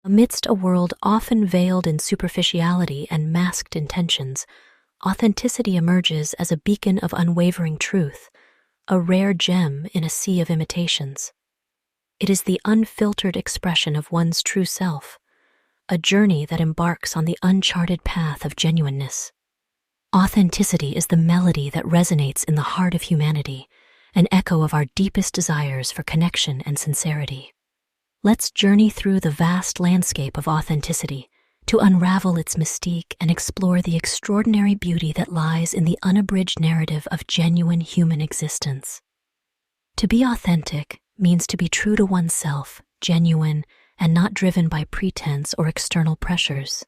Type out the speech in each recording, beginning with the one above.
Amidst a world often veiled in superficiality and masked intentions, authenticity emerges as a beacon of unwavering truth, a rare gem in a sea of imitations. It is the unfiltered expression of one's true self, a journey that embarks on the uncharted path of genuineness. Authenticity is the melody that resonates in the heart of humanity, an echo of our deepest desires for connection and sincerity. Let's journey through the vast landscape of authenticity to unravel its mystique and explore the extraordinary beauty that lies in the unabridged narrative of genuine human existence. To be authentic means to be true to oneself, genuine, and not driven by pretense or external pressures.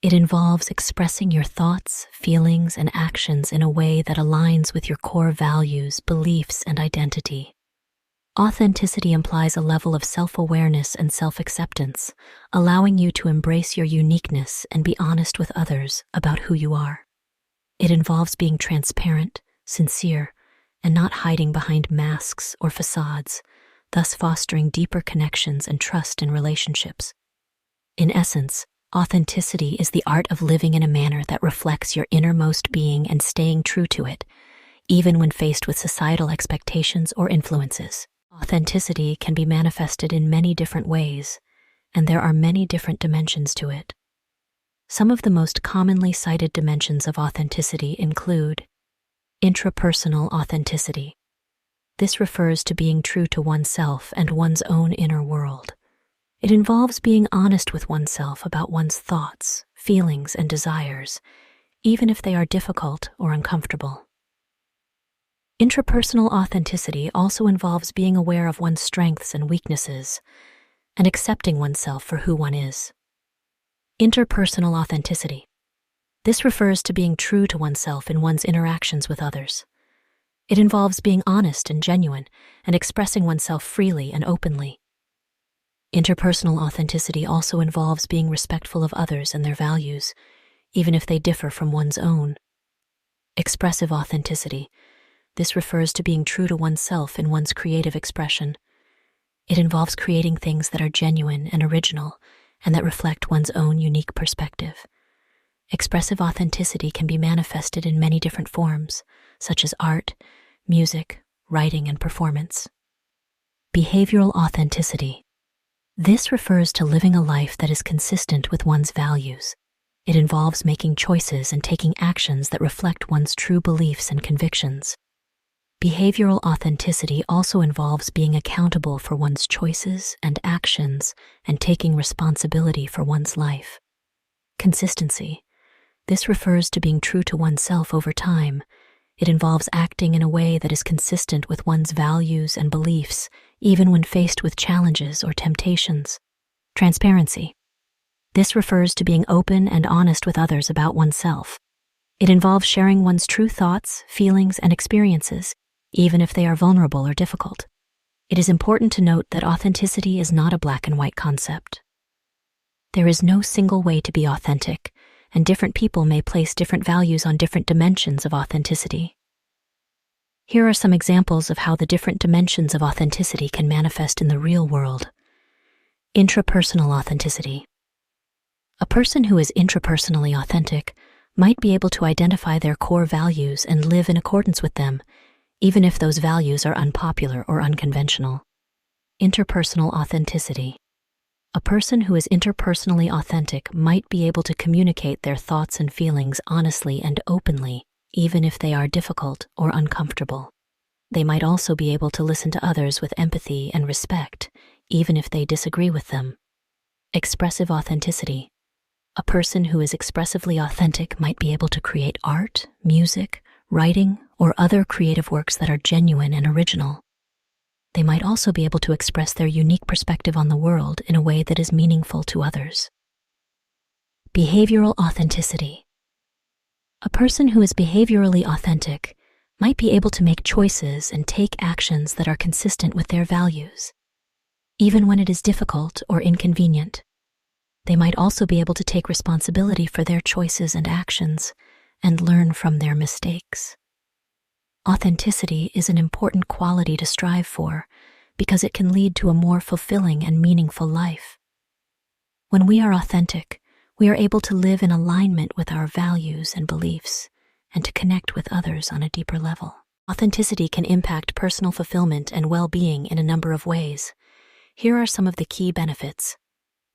It involves expressing your thoughts, feelings, and actions in a way that aligns with your core values, beliefs, and identity. Authenticity implies a level of self-awareness and self-acceptance, allowing you to embrace your uniqueness and be honest with others about who you are. It involves being transparent, sincere, and not hiding behind masks or facades, thus fostering deeper connections and trust in relationships. In essence, authenticity is the art of living in a manner that reflects your innermost being and staying true to it, even when faced with societal expectations or influences. Authenticity can be manifested in many different ways, and there are many different dimensions to it. Some of the most commonly cited dimensions of authenticity include intrapersonal authenticity. This refers to being true to oneself and one's own inner world. It involves being honest with oneself about one's thoughts, feelings, and desires, even if they are difficult or uncomfortable. Intrapersonal authenticity also involves being aware of one's strengths and weaknesses, and accepting oneself for who one is. Interpersonal authenticity. This refers to being true to oneself in one's interactions with others. It involves being honest and genuine, and expressing oneself freely and openly. Interpersonal authenticity also involves being respectful of others and their values, even if they differ from one's own. Expressive authenticity. This refers to being true to oneself in one's creative expression. It involves creating things that are genuine and original, and that reflect one's own unique perspective. Expressive authenticity can be manifested in many different forms, such as art, music, writing, and performance. Behavioral authenticity. This refers to living a life that is consistent with one's values. It involves making choices and taking actions that reflect one's true beliefs and convictions. Behavioral authenticity also involves being accountable for one's choices and actions and taking responsibility for one's life. Consistency. This refers to being true to oneself over time. It involves acting in a way that is consistent with one's values and beliefs, even when faced with challenges or temptations. Transparency. This refers to being open and honest with others about oneself. It involves sharing one's true thoughts, feelings, and experiences, even if they are vulnerable or difficult. It is important to note that authenticity is not a black and white concept. There is no single way to be authentic, and different people may place different values on different dimensions of authenticity. Here are some examples of how the different dimensions of authenticity can manifest in the real world. Intrapersonal authenticity. A person who is intrapersonally authentic might be able to identify their core values and live in accordance with them, even if those values are unpopular or unconventional. Interpersonal authenticity. A person who is interpersonally authentic might be able to communicate their thoughts and feelings honestly and openly, even if they are difficult or uncomfortable. They might also be able to listen to others with empathy and respect, even if they disagree with them. Expressive authenticity. A person who is expressively authentic might be able to create art, music, writing, or other creative works that are genuine and original. They might also be able to express their unique perspective on the world in a way that is meaningful to others. Behavioral authenticity. A person who is behaviorally authentic might be able to make choices and take actions that are consistent with their values, even when it is difficult or inconvenient. They might also be able to take responsibility for their choices and actions and learn from their mistakes. Authenticity is an important quality to strive for because it can lead to a more fulfilling and meaningful life. When we are authentic, we are able to live in alignment with our values and beliefs and to connect with others on a deeper level. Authenticity can impact personal fulfillment and well-being in a number of ways. Here are some of the key benefits.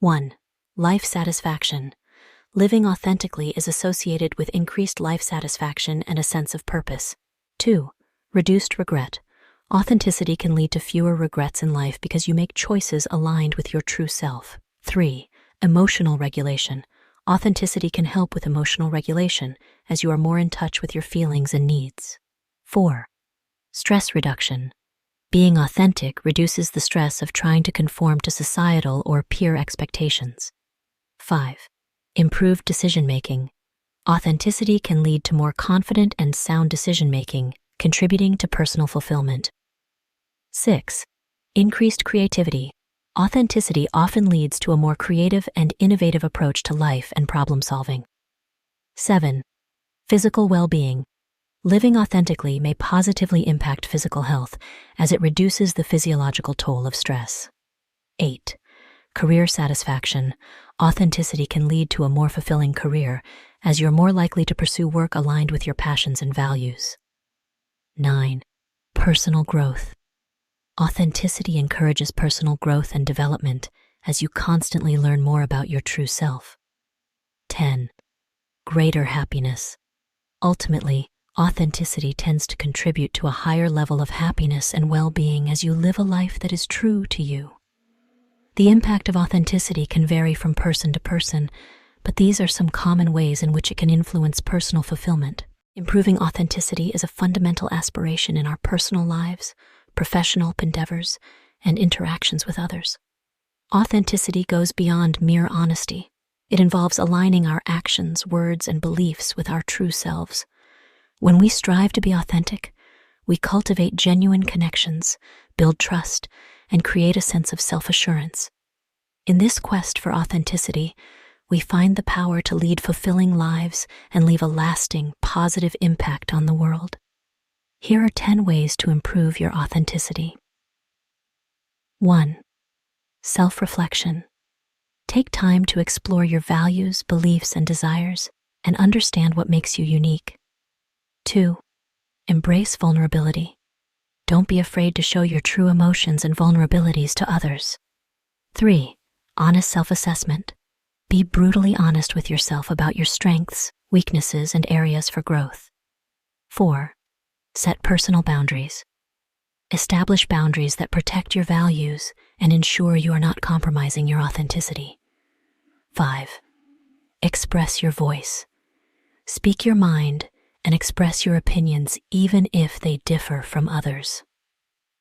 1. Life satisfaction. Living authentically is associated with increased life satisfaction and a sense of purpose. 2. Reduced regret. Authenticity can lead to fewer regrets in life because you make choices aligned with your true self. 3. Emotional regulation. Authenticity can help with emotional regulation as you are more in touch with your feelings and needs. 4. Stress reduction. Being authentic reduces the stress of trying to conform to societal or peer expectations. 5. Improved decision-making. Authenticity can lead to more confident and sound decision-making, contributing to personal fulfillment. 6. Increased creativity. Authenticity often leads to a more creative and innovative approach to life and problem-solving. 7. Physical well-being. Living authentically may positively impact physical health as it reduces the physiological toll of stress. 8. Career satisfaction. Authenticity can lead to a more fulfilling career as you're more likely to pursue work aligned with your passions and values. 9. Personal growth. Authenticity encourages personal growth and development as you constantly learn more about your true self. 10. Greater happiness. Ultimately, authenticity tends to contribute to a higher level of happiness and well-being as you live a life that is true to you. The impact of authenticity can vary from person to person, but these are some common ways in which it can influence personal fulfillment. Improving authenticity is a fundamental aspiration in our personal lives, professional endeavors, and interactions with others. Authenticity goes beyond mere honesty. It involves aligning our actions, words, and beliefs with our true selves. When we strive to be authentic, we cultivate genuine connections, build trust, and create a sense of self-assurance. In this quest for authenticity, we find the power to lead fulfilling lives and leave a lasting, positive impact on the world. Here are 10 ways to improve your authenticity. 1. Self-reflection. Take time to explore your values, beliefs, and desires, and understand what makes you unique. 2. Embrace vulnerability. Don't be afraid to show your true emotions and vulnerabilities to others. 3. Honest self-assessment. Be brutally honest with yourself about your strengths, weaknesses, and areas for growth. 4. Set personal boundaries. Establish boundaries that protect your values and ensure you are not compromising your authenticity. 5. Express your voice. Speak your mind and express your opinions even if they differ from others.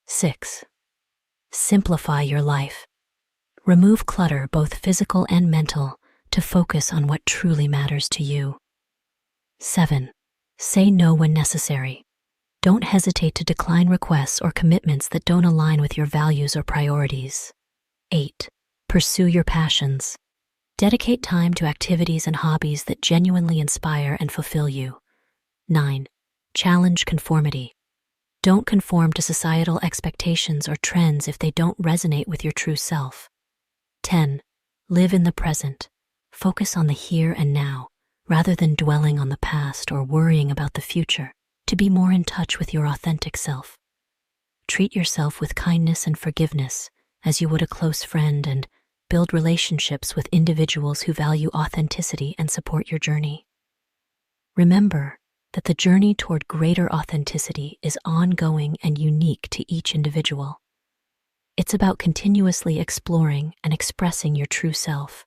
6. Simplify your life. Remove clutter, both physical and mental, to focus on what truly matters to you. 7. Say no when necessary. Don't hesitate to decline requests or commitments that don't align with your values or priorities. 8. Pursue your passions. Dedicate time to activities and hobbies that genuinely inspire and fulfill you. 9. Challenge conformity. Don't conform to societal expectations or trends if they don't resonate with your true self. 10. Live in the present. Focus on the here and now, rather than dwelling on the past or worrying about the future, to be more in touch with your authentic self. Treat yourself with kindness and forgiveness as you would a close friend, and build relationships with individuals who value authenticity and support your journey. Remember that the journey toward greater authenticity is ongoing and unique to each individual. It's about continuously exploring and expressing your true self,